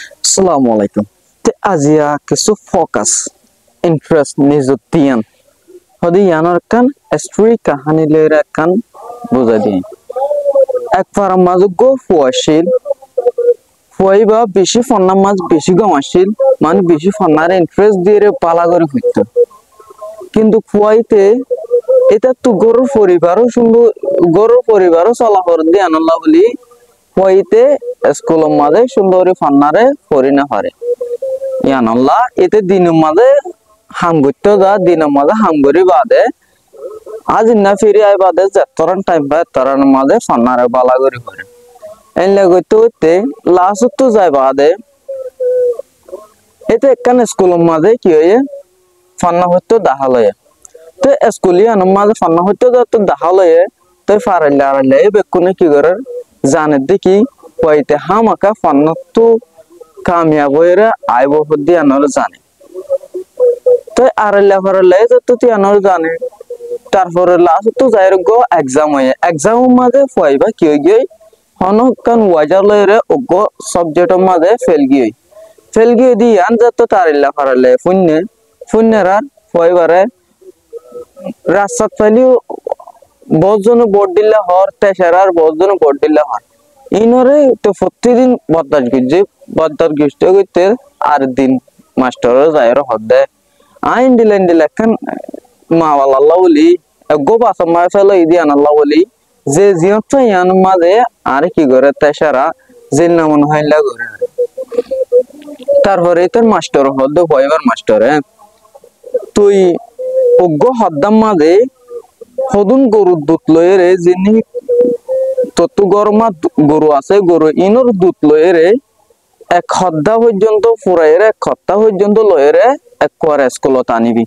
আসসালামু আলাইকুম। তে আজিয়া কিছু ফোকাস ইন্টারেস্ট নিযুতিয়ান হদি ইয়ানোর কান স্টোরি কাহানি লেরা কান বুঝা দিন একবার মাঝ গো ফুয়াশিল ফুয়াইবা বেশি ফন্না মাছ বেশি গমাশিল মানে বেশি ফন্নার ইন্টারেস্ট দিয়ে পালা করে ফুটত কিন্তু ফুয়াইতে এটা তো গরুর পরিবারও সুন্দর গরুর পরিবারও চলাফর দিয়ে আনল্লা বলি ফুয়াইতে স্কুলের মাঝে সুন্দরী ফান্নারে পরি না পারে ইয়ানল্লা এতে দিনের মাঝে হাম করতে যা দিনের মাঝে হাম করি বাদে আজ না ফিরে আই বাদে যেতরান টাইম পায় তরান মাঝে ফান্নারে বালা করি করে এনলে করতে করতে লাস্ট তো যায় বাদে এতে একখান স্কুলের মাঝে কি হয়ে ফান্না হইতে দেখা লয়ে তো স্কুলিয়ান মাঝে ফান্না হইতে তো দেখা লয়ে তো ফারাইলে আড়াইলে বেকুনে কি করে জানে দেখি হইতে হামাকা ফান্না তো কামিয়াব হয়ে আইব হদি আনার জানে তো আড়াইলে ফারাইলে তো আনার জানে তারপরে লাস্ট তো যাই গো এক্সাম হয়ে এক্সাম মাঝে ফাইবা কি হয়ে গিয়ে হনকান ওয়াজার লয়ে ওগো সাবজেক্টের মাঝে ফেল গিয়ে দি আন যত তারিল্লা ফারাইলে ফুন্নেরার ফাইবারে রাস্তাত ফাইলিও বহুজন ভোট দিলে হর তেসারার বহুজন ভোট দিলে হর ইনরে তো প্রতিদিন বদাস করতে আর দিন মাস্টার যাই হদে আইন দিলেন খান মাওয়াল আল্লাহ বলি গো বাসা মায় ফেলো ইদি আনাল্লাহ বলি যে জিয়ত ইয়ান মাঝে আর কি করে তেসারা জিল নামন হাইলা করে তারপরে তোর মাস্টার হদ ফাইবার মাস্টার তুই অজ্ঞ হদ্দাম মাঝে সদুন গরুর দুধ লয়ে রে যিনি ততু গরমা গরু আছে গরু ইনর দুধ লয়ে রে এক হদ্দা পর্যন্ত ফুরাই রে এক হত্তা পর্যন্ত লয়ে রে এক কোয়ার স্কুলত আনিবি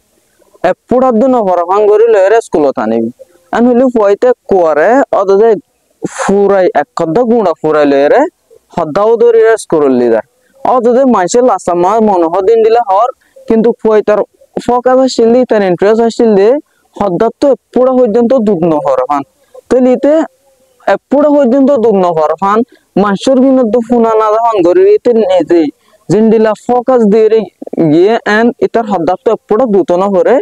এক পুরার দিন হরফাং করে লয়ে রে স্কুলত আনিবি আন হইলে ফুয়াইতে কোয়ারে অদে ফুরাই এক হদ্দা গুঁড়া ফুরাই লয়ে রে হদ্দাও ধরি রে স্কুল লিদার অদে মাইসে লাসা মা মনোহ দিন দিলে হর কিন্তু ফুয়াই তার ফকাস আসছিল দি তার ইন্টারেস্ট আসছিল দি হদ্দার তো পুরা পর্যন্ত দুধ নহরফান তো লিতে পুরা পর্যন্ত দুধ নহরফান মাসুর বিনোদ ফুনা না যখন গরিতে নিজে জিন্দিলা ফকাস দিয়ে গিয়ে এন ইতার হদ্দার তো পুরা দুধ নহরে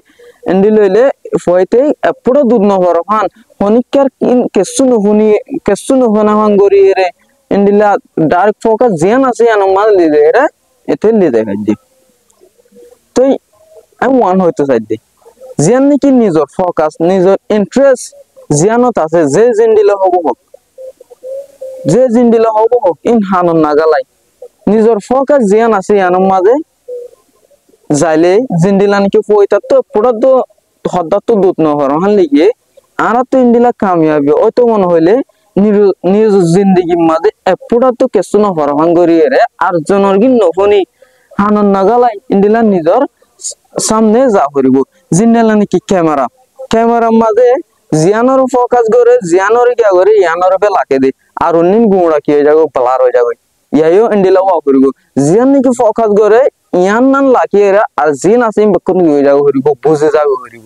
এন্ডি লইলে ফয়তে পুরা দুধ নহরফান হনিকার কেসু নহনা হান গরিয়ে রে এন্ডিলা ডার্ক ফকাস জিয়ান আছে আন মাল লিদে রে এতে লিদে গাজি তো আমি ওয়ান হইতে চাই দি জিয়ান নাকি নিজর ফোকাস নিজর ইন্টারেস্ট জিয়ানত আছে যে জিন্দিলে হব হোক ইন হানন নাগালাই নিজর ফোকাস জিয়ান আছে ইয়ানোর মাঝে যাইলে জিন্দিলা নাকি পয়তা তো পুরা তো হদ্দা তো দুধ নহর হান লিগে আর তো ইন্দিলা কামিয়াবি ওই তো মনে হইলে নিজ জিন্দিগির মাঝে পুরা তো কেসু নহর হান গরিয়ে রে আর জনর কি নহনি হানন নাগালাই ইন্দিলা নিজর সামনে যা করিব জিন্নালা নাকি ক্যামেরার মাঝে জিয়ানোর ফোকাস করে জিয়ানোর গিয়া করে ইয়ানোর বেলাকে দে আর অন্যিন গুঁড়া কি হয়ে যাবো ব্লার হয়ে যাবে ইয়াইও ইন্ডিলা ওয়া করিব জিয়ান নাকি ফোকাস করে ইয়ান নান লাকিয়ে আর জিন আসিম বেকুন হয়ে যাবো করিব বুঝে যাবো করিব